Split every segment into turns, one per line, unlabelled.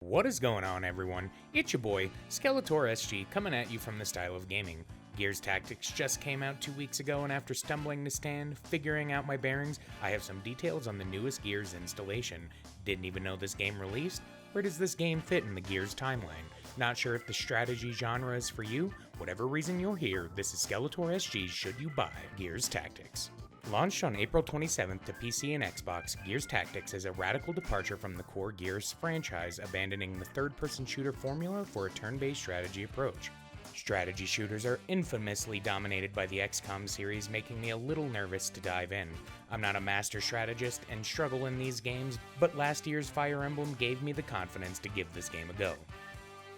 What is going on, everyone? It's your boy, Skeletor SG, coming at you from the style of gaming. Gears Tactics just came out 2 weeks ago, and after stumbling to stand, figuring out my bearings, I have some details on the newest Gears installation. Didn't even know this game released? Where does this game fit in the Gears timeline? Not sure if the strategy genre is for you? Whatever reason you're here, this is Skeletor SG's Should You Buy Gears Tactics. Launched on April 27th to PC and Xbox, Gears Tactics is a radical departure from the core Gears franchise, abandoning the third-person shooter formula for a turn-based strategy approach. Strategy shooters are infamously dominated by the XCOM series, making me a little nervous to dive in. I'm not a master strategist and struggle in these games, but last year's Fire Emblem gave me the confidence to give this game a go.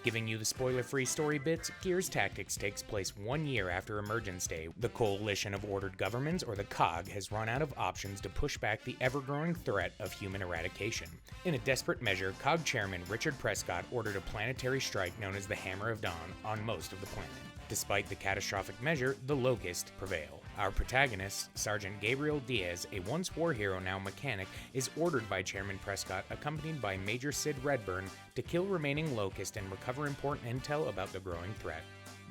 Giving you the spoiler-free story bits, Gears Tactics takes place 1 year after Emergence Day. The Coalition of Ordered Governments, or the COG, has run out of options to push back the ever-growing threat of human eradication. In a desperate measure, COG chairman Richard Prescott ordered a planetary strike known as the Hammer of Dawn on most of the planet. Despite the catastrophic measure, the Locusts prevail. Our protagonist, Sergeant Gabriel Diaz, a once war hero now mechanic, is ordered by Chairman Prescott, accompanied by Major Sid Redburn, to kill remaining Locusts and recover important intel about the growing threat.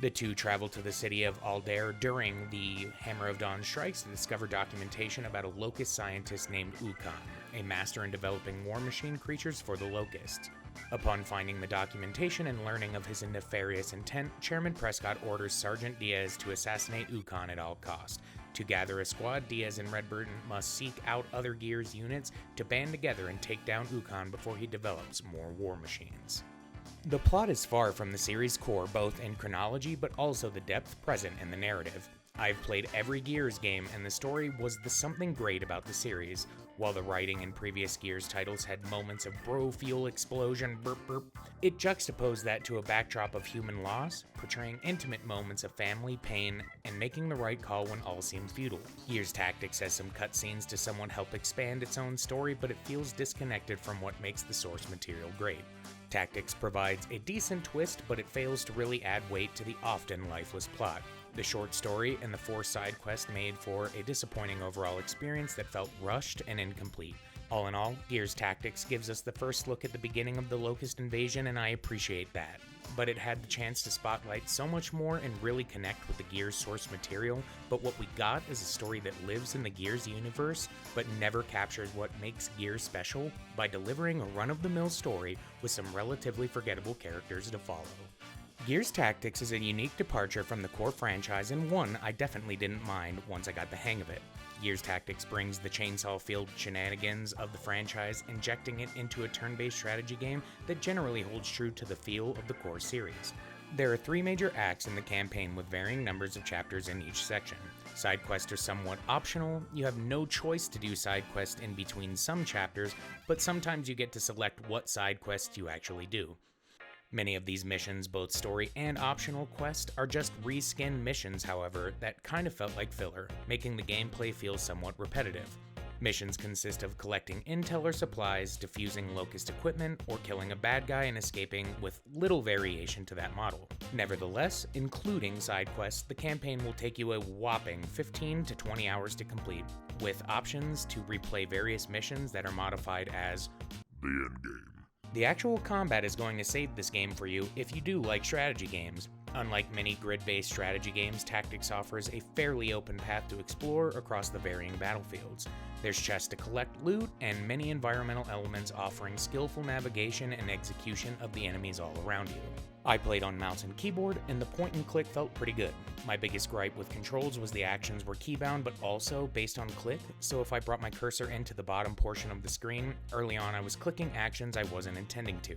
The two travel to the city of Aldair during the Hammer of Dawn strikes to discover documentation about a Locust scientist named Ukon, a master in developing war machine creatures for the Locusts. Upon finding the documentation and learning of his nefarious intent, Chairman Prescott orders Sergeant Diaz to assassinate Ukon at all costs. To gather a squad, Diaz and Redburn must seek out other Gears units to band together and take down Ukon before he develops more war machines. The plot is far from the series' core, both in chronology but also the depth present in the narrative. I've played every Gears game, and the story was the something great about the series. While the writing in previous Gears titles had moments of bro fuel explosion burp burp, it juxtaposed that to a backdrop of human loss, portraying intimate moments of family pain and making the right call when all seemed futile. Gears Tactics has some cutscenes to somewhat help expand its own story, but it feels disconnected from what makes the source material great. Tactics provides a decent twist, but it fails to really add weight to the often lifeless plot. The short story and the 4 side quests made for a disappointing overall experience that felt rushed and incomplete. All in all, Gears Tactics gives us the first look at the beginning of the Locust invasion, and I appreciate that. But it had the chance to spotlight so much more and really connect with the Gears source material, but what we got is a story that lives in the Gears universe, but never captures what makes Gears special by delivering a run-of-the-mill story with some relatively forgettable characters to follow. Gears Tactics is a unique departure from the core franchise, and one I definitely didn't mind once I got the hang of it. Gears Tactics brings the chainsaw-filled shenanigans of the franchise, injecting it into a turn-based strategy game that generally holds true to the feel of the core series. There are 3 major acts in the campaign with varying numbers of chapters in each section. Side quests are somewhat optional. You have no choice to do side quests in between some chapters, but sometimes you get to select what side quests you actually do. Many of these missions, both story and optional quests, are just reskinned missions, however, that kind of felt like filler, making the gameplay feel somewhat repetitive. Missions consist of collecting intel or supplies, defusing Locust equipment, or killing a bad guy and escaping, with little variation to that model. Nevertheless, including side quests, the campaign will take you a whopping 15 to 20 hours to complete, with options to replay various missions that are modified as the endgame. The actual combat is going to save this game for you if you do like strategy games. Unlike many grid-based strategy games, Tactics offers a fairly open path to explore across the varying battlefields. There's chests to collect loot, and many environmental elements offering skillful navigation and execution of the enemies all around you. I played on mouse and keyboard, and the point and click felt pretty good. My biggest gripe with controls was the actions were keybound but also based on click, so if I brought my cursor into the bottom portion of the screen, early on I was clicking actions I wasn't intending to.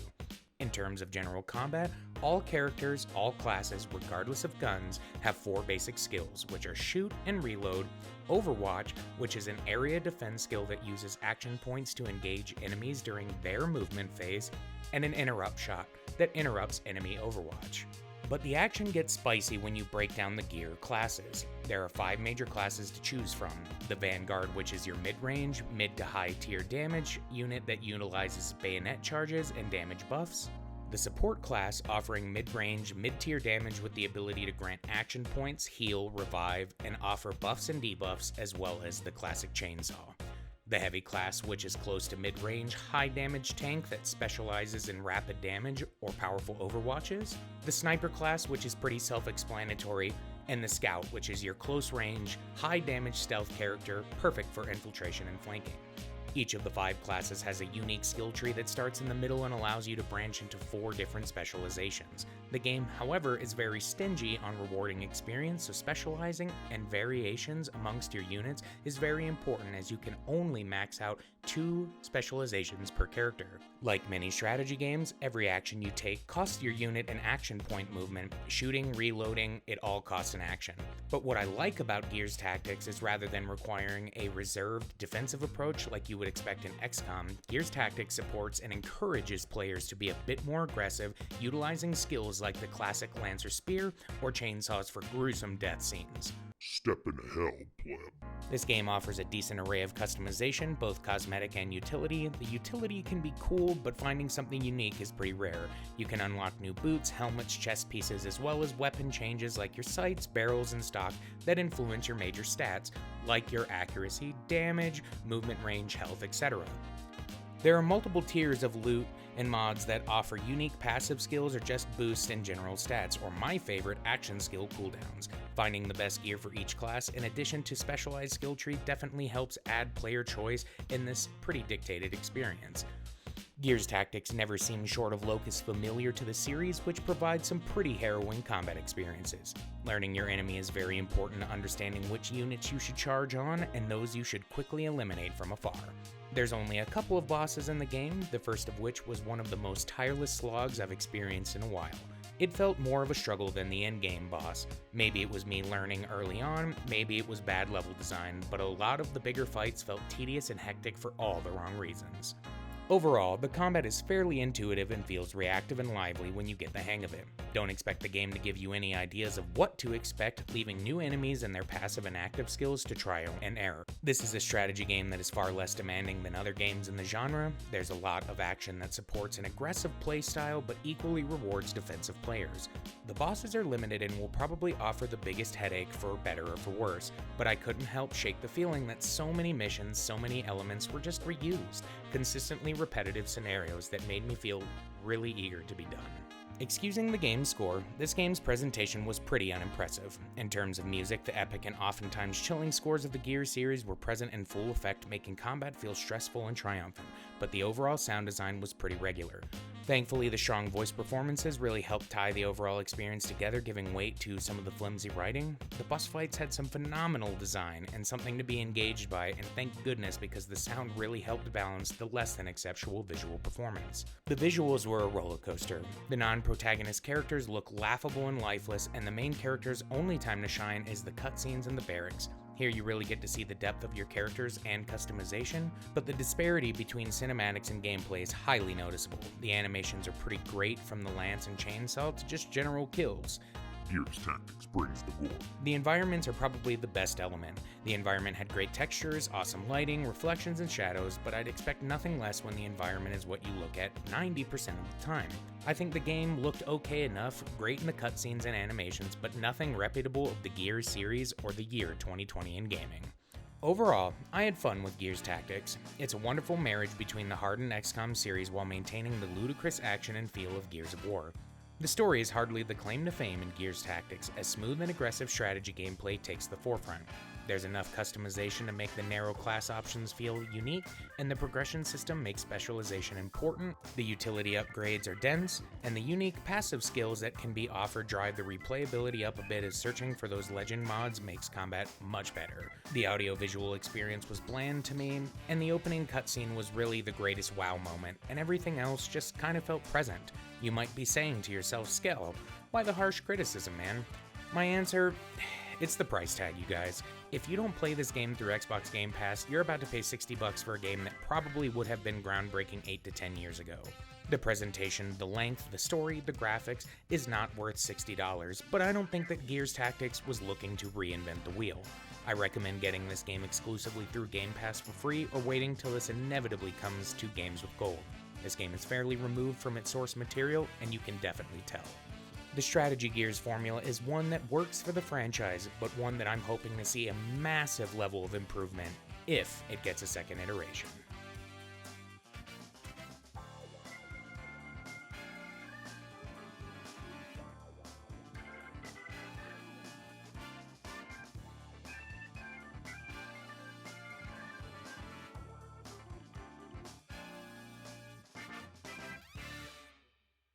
In terms of general combat, all characters, all classes, regardless of guns, have 4 basic skills, which are Shoot and Reload, Overwatch, which is an area defense skill that uses action points to engage enemies during their movement phase, and an Interrupt shot that interrupts enemy Overwatch. But the action gets spicy when you break down the gear classes. There are 5 major classes to choose from. The Vanguard, which is your mid-range, mid to high tier damage unit that utilizes bayonet charges and damage buffs. The Support class, offering mid-range, mid-tier damage with the ability to grant action points, heal, revive, and offer buffs and debuffs, as well as the classic Chainsaw. the heavy class, which is close to mid-range, high-damage tank that specializes in rapid damage or powerful overwatches, the sniper class, which is pretty self-explanatory, and the scout, which is your close-range, high-damage stealth character, perfect for infiltration and flanking. Each of the 5 classes has a unique skill tree that starts in the middle and allows you to branch into 4 different specializations. The game, however, is very stingy on rewarding experience, so specializing and variations amongst your units is very important, as you can only max out 2 specializations per character. Like many strategy games, every action you take costs your unit an action point movement. Shooting, reloading, it all costs an action. But what I like about Gears Tactics is, rather than requiring a reserved defensive approach like you would expect in XCOM, Gears Tactics supports and encourages players to be a bit more aggressive, utilizing skills like the classic Lancer Spear or chainsaws for gruesome death scenes.
Step into hell, pleb.
This game offers a decent array of customization, both cosmetic and utility. The utility can be cool, but finding something unique is pretty rare. You can unlock new boots, helmets, chest pieces, as well as weapon changes like your sights, barrels, and stock that influence your major stats, like your accuracy, damage, movement range, health, etc. There are multiple tiers of loot and mods that offer unique passive skills or just boosts in general stats, or my favorite, action skill cooldowns. Finding the best gear for each class, in addition to specialized skill tree, definitely helps add player choice in this pretty dictated experience. Gears Tactics never seems short of Locus familiar to the series, which provides some pretty harrowing combat experiences. Learning your enemy is very important to understanding which units you should charge on and those you should quickly eliminate from afar. There's only a couple of bosses in the game, the first of which was one of the most tireless slogs I've experienced in a while. It felt more of a struggle than the endgame boss. Maybe it was me learning early on, maybe it was bad level design, but a lot of the bigger fights felt tedious and hectic for all the wrong reasons. Overall, the combat is fairly intuitive and feels reactive and lively when you get the hang of it. Don't expect the game to give you any ideas of what to expect, leaving new enemies and their passive and active skills to trial and error. This is a strategy game that is far less demanding than other games in the genre. There's a lot of action that supports an aggressive playstyle but equally rewards defensive players. The bosses are limited and will probably offer the biggest headache, for better or for worse, but I couldn't help shake the feeling that so many missions, so many elements were just reused, consistently repetitive scenarios that made me feel really eager to be done. Excusing the game's score, this game's presentation was pretty unimpressive. In terms of music, the epic and oftentimes chilling scores of the Gears series were present in full effect, making combat feel stressful and triumphant, but the overall sound design was pretty regular. Thankfully, the strong voice performances really helped tie the overall experience together, giving weight to some of the flimsy writing. The boss fights had some phenomenal design and something to be engaged by, and thank goodness, because the sound really helped balance the less than exceptional visual performance. The visuals were a roller coaster. The non-protagonist characters look laughable and lifeless, and the main character's only time to shine is the cutscenes in the barracks. Here you really get to see the depth of your characters and customization, but the disparity between cinematics and gameplay is highly noticeable. The animations are pretty great, from the lance and chainsaw to just general kills.
Gears Tactics brings the gore.
The environments are probably the best element. The environment had great textures, awesome lighting, reflections, and shadows, but I'd expect nothing less when the environment is what you look at 90% of the time. I think the game looked okay enough, great in the cutscenes and animations, but nothing reputable of the Gears series or the year 2020 in gaming. Overall, I had fun with Gears Tactics. It's a wonderful marriage between the hardened XCOM series while maintaining the ludicrous action and feel of Gears of War. The story is hardly the claim to fame in Gears Tactics, as smooth and aggressive strategy gameplay takes the forefront. There's enough customization to make the narrow class options feel unique, and the progression system makes specialization important, the utility upgrades are dense, and the unique passive skills that can be offered drive the replayability up a bit, as searching for those legend mods makes combat much better. The audio-visual experience was bland to me, and the opening cutscene was really the greatest wow moment, and everything else just kind of felt present. You might be saying to yourself, Skell, why the harsh criticism, man? My answer, it's the price tag, you guys. If you don't play this game through Xbox Game Pass, you're about to pay $60 for a game that probably would have been groundbreaking 8 to 10 years ago. The presentation, the length, the story, the graphics is not worth $60, but I don't think that Gears Tactics was looking to reinvent the wheel. I recommend getting this game exclusively through Game Pass for free, or waiting till this inevitably comes to Games with Gold. This game is fairly removed from its source material, and you can definitely tell. The strategy Gears formula is one that works for the franchise, but one that I'm hoping to see a massive level of improvement if it gets a second iteration.